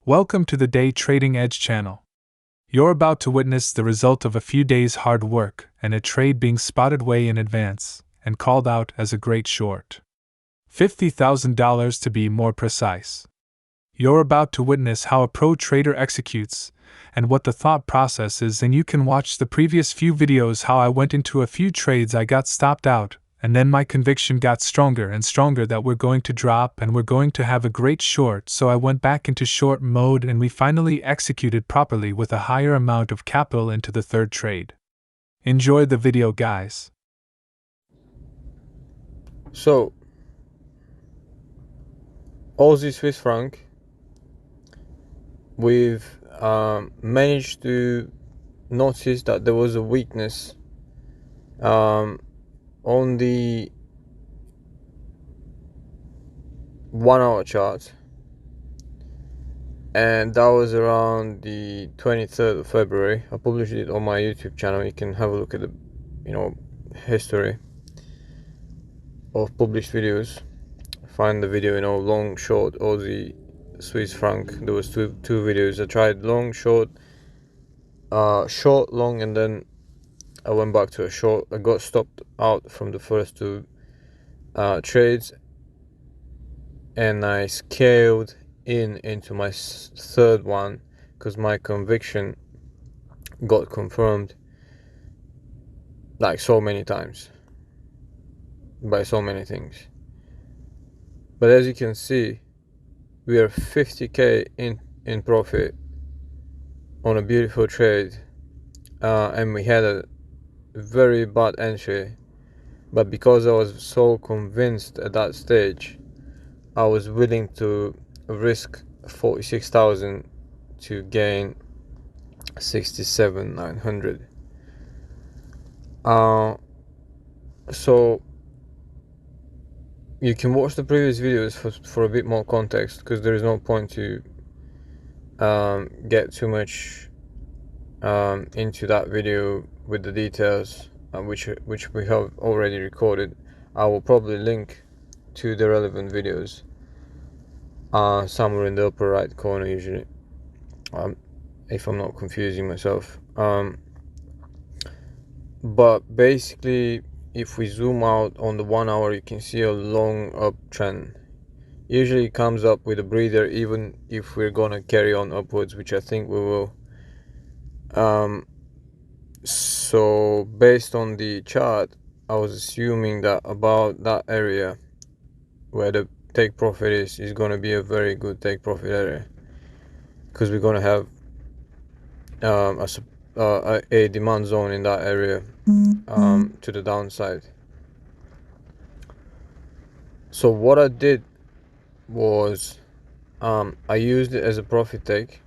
Welcome to the Day Trading Edge channel. You're about to witness the result of a few days' hard work and a trade being spotted way in advance and called out as a great short. $50,000 to be more precise. You're about to witness how a pro trader executes and what the thought process is, and you can watch the previous few videos how I went into a few trades, I got stopped out, and then my conviction got stronger and stronger that we're going to drop and we're going to have a great short, so I went back into short mode and we finally executed properly with a higher amount of capital into the third trade. Enjoy the video, guys. So, Aussie Swiss franc, we've managed to notice that there was a weakness on the 1 hour chart, and that was around the 23rd of February. I published it on my YouTube channel. You can have a look at the history of published videos. Find the video, long, short, Aussie Swiss franc. There was two videos. I tried long, short, short, long, and then I went back to a short. I got stopped out from the first two trades, and I scaled into my third one because my conviction got confirmed like so many times by so many things. But as you can see, we are 50k in profit on a beautiful trade, and we had a very bad entry, but because I was so convinced at that stage, I was willing to risk 46,000 to gain 67,900. So you can watch the previous videos for a bit more context, because there is no point to get too much into that video with the details, which we have already recorded. I will probably link to the relevant videos somewhere in the upper right corner, usually, if I'm not confusing myself. But basically, if we zoom out on the 1 hour, you can see a long uptrend. Usually it comes up with a breather, even if we're gonna carry on upwards, which I think we will. So based on the chart, I was assuming that about that area where the take profit is going to be a very good take profit area, because we're going to have a demand zone in that area to the downside. So what I did was I used it as a profit take,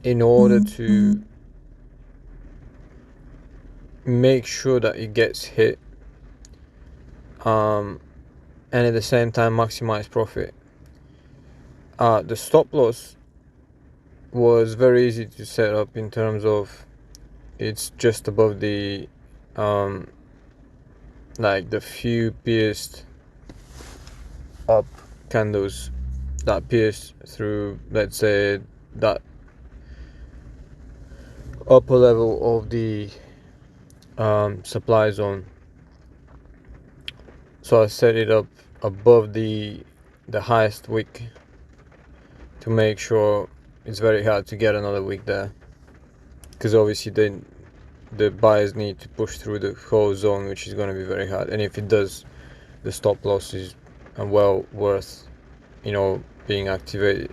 in order to make sure that it gets hit, and at the same time maximize profit. The stop loss was very easy to set up, in terms of it's just above the like the few pierced up candles that pierced through, let's say, that upper level of the supply zone. So I set it up above the highest wick to make sure it's very hard to get another wick there, because obviously the buyers need to push through the whole zone, which is going to be very hard. And if it does, the stop loss is well worth being activated.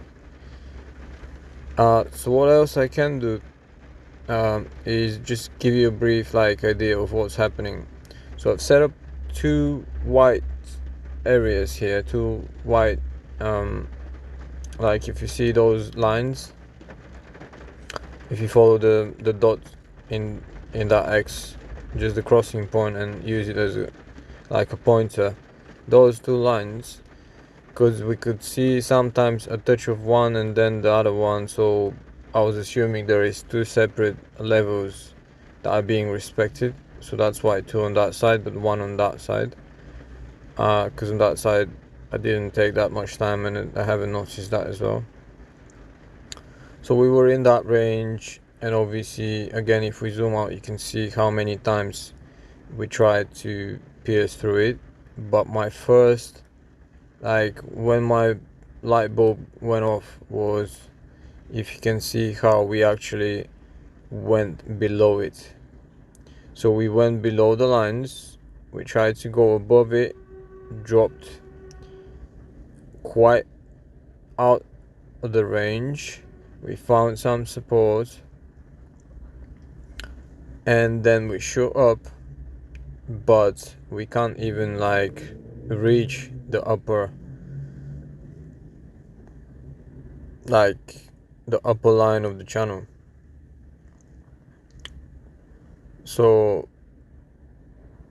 So what else I can do is just give you a brief idea of what's happening. So I've set up two white areas here, two white if you see those lines, if you follow the dot in that X, just the crossing point, and use it as a pointer, those two lines, because we could see sometimes a touch of one and then the other one, so I was assuming there is two separate levels that are being respected, so that's why two on that side but one on that side. because on that side I didn't take that much time, and I haven't noticed that as well. So we were in that range, and obviously again, if we zoom out, you can see how many times we tried to pierce through it. But my first, like when my light bulb went off, was, if you can see how we actually went below it. So we went below the lines, we tried to go above it, dropped quite out of the range, we found some support, and then we shot up, but we can't even like reach the upper, like the upper line of the channel. So,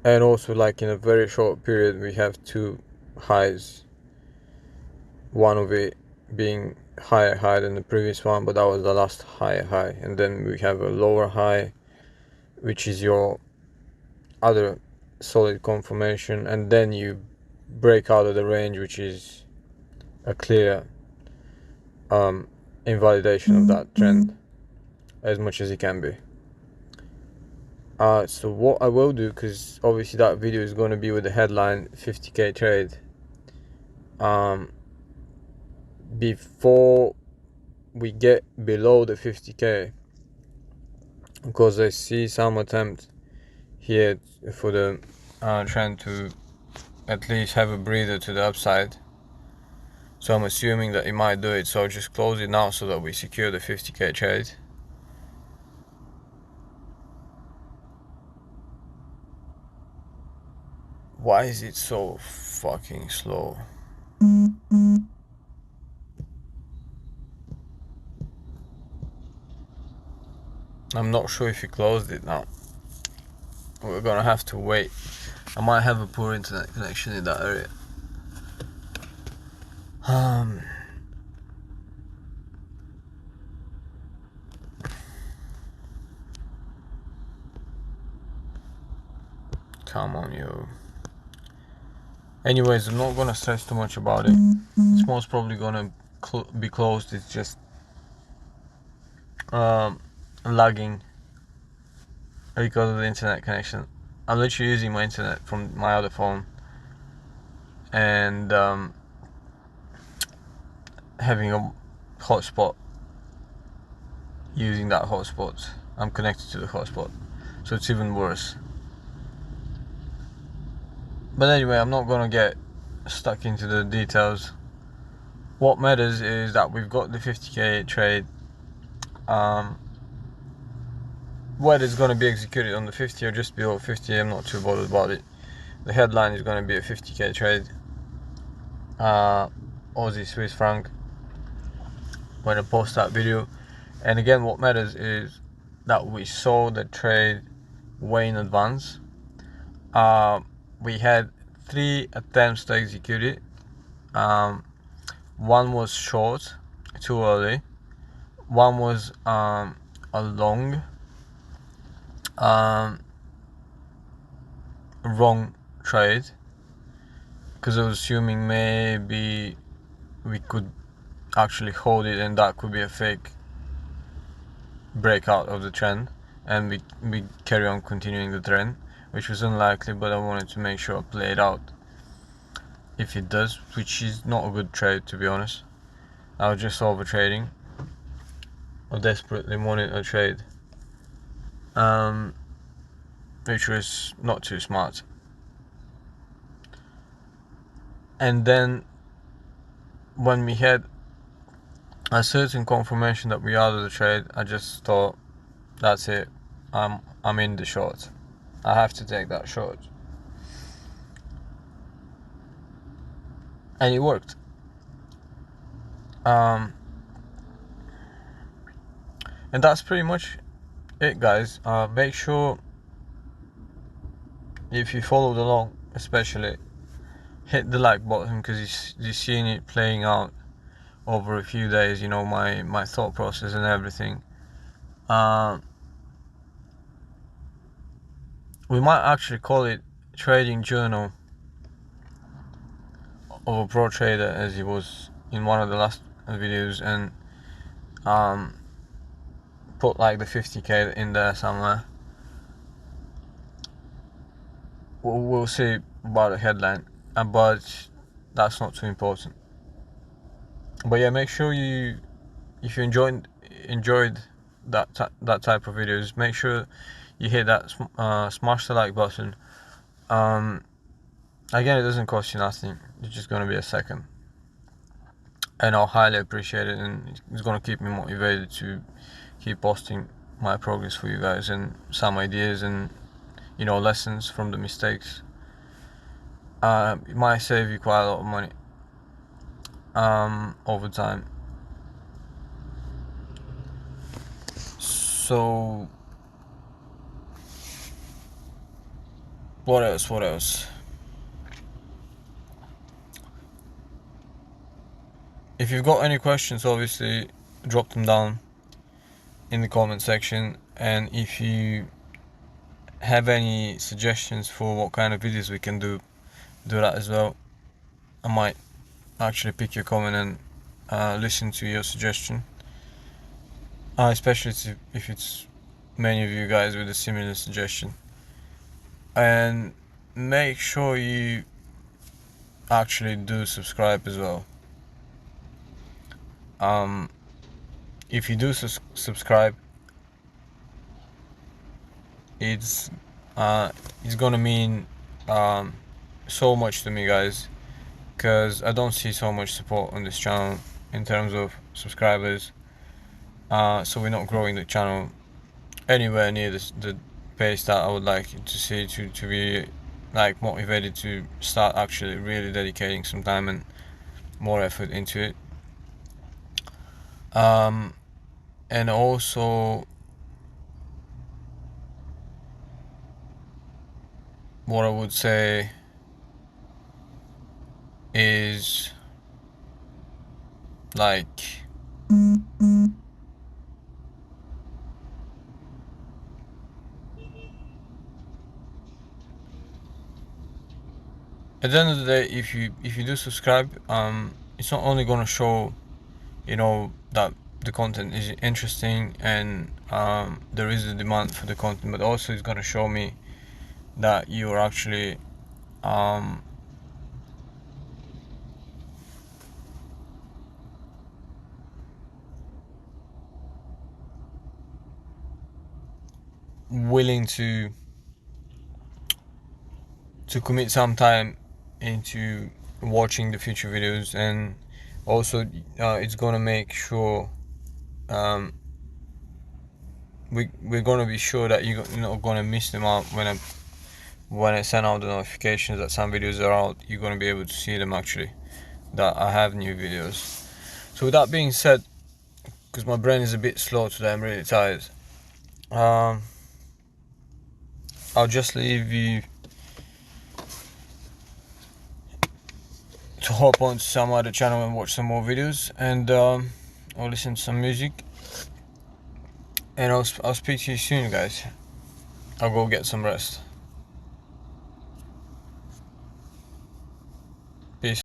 and also like in a very short period we have two highs, one of it being higher high than the previous one, but that was the last higher high, and then we have a lower high, which is your other solid confirmation, and then you break out of the range, which is a clear invalidation of that trend as much as it can be. So what I will do, because obviously that video is going to be with the headline 50k trade, before we get below the 50k, because I see some attempt here for the trend to at least have a breather to the upside. So I'm assuming that it might do it, so I'll just close it now so that we secure the 50k trade. Why is it so fucking slow? I'm not sure if he closed it now. We're gonna have to wait. I might have a poor internet connection in that area. Come on, you. Anyways, I'm not gonna stress too much about it. It's most probably gonna be closed. It's just lagging because of the internet connection. I'm literally using my internet from my other phone, and having a hotspot, using that hotspot. I'm connected to the hotspot, so it's even worse. But anyway, I'm not gonna get stuck into the details. What matters is that we've got the 50k trade. Whether it's gonna be executed on the 50 or just below 50, I'm not too bothered about it. The headline is gonna be a 50k trade. Aussie Swiss franc when I post that video. And again, what matters is that we saw the trade way in advance. We had 3 attempts to execute it. One was short, too early. One was a long, wrong trade, because I was assuming maybe we could actually hold it and that could be a fake breakout of the trend, and we carry on continuing the trend, which was unlikely, but I wanted to make sure I play it out if it does, which is not a good trade, to be honest. I was just over trading. I desperately wanted a trade, which was not too smart. And then when we had a certain confirmation that we are out of the trade, I just thought, that's it, I'm in the short. I have to take that short. And it worked. And that's pretty much it, guys. Make sure, if you followed along, especially, hit the like button, because you're seeing it playing out over a few days, my thought process and everything. We might actually call it trading journal, of a pro trader as he was in one of the last videos, and put like the 50k in there somewhere. We'll see about the headline, but that's not too important. But yeah, make sure if you enjoyed that type of videos, make sure you hit that smash the like button. Again, it doesn't cost you nothing. It's just gonna be a second, and I'll highly appreciate it, and it's gonna keep me motivated to keep posting my progress for you guys and some ideas and lessons from the mistakes. It might save you quite a lot of money over time. So what else? If you've got any questions, obviously drop them down in the comment section, and if you have any suggestions for what kind of videos we can do that as well. I might actually pick your comment and listen to your suggestion, especially if it's many of you guys with a similar suggestion. And make sure you actually do subscribe as well. If you do subscribe, it's gonna mean so much to me, guys, because I don't see so much support on this channel in terms of subscribers. So we're not growing the channel anywhere near the pace that I would like to see to be like motivated to start actually really dedicating some time and more effort into it. And also, what I would say is like at the end of the day, if you do subscribe, it's not only gonna show that the content is interesting and there is a demand for the content, but also it's gonna show me that you are actually willing to commit some time into watching the future videos, and also it's gonna make sure we're gonna be sure that you're not gonna miss them out when I send out the notifications that some videos are out. You're gonna be able to see them actually, that I have new videos. So with that being said, because my brain is a bit slow today, I'm really tired, I'll just leave you to hop on to some other channel and watch some more videos, and or listen to some music, and I'll speak to you soon, guys. I'll go get some rest.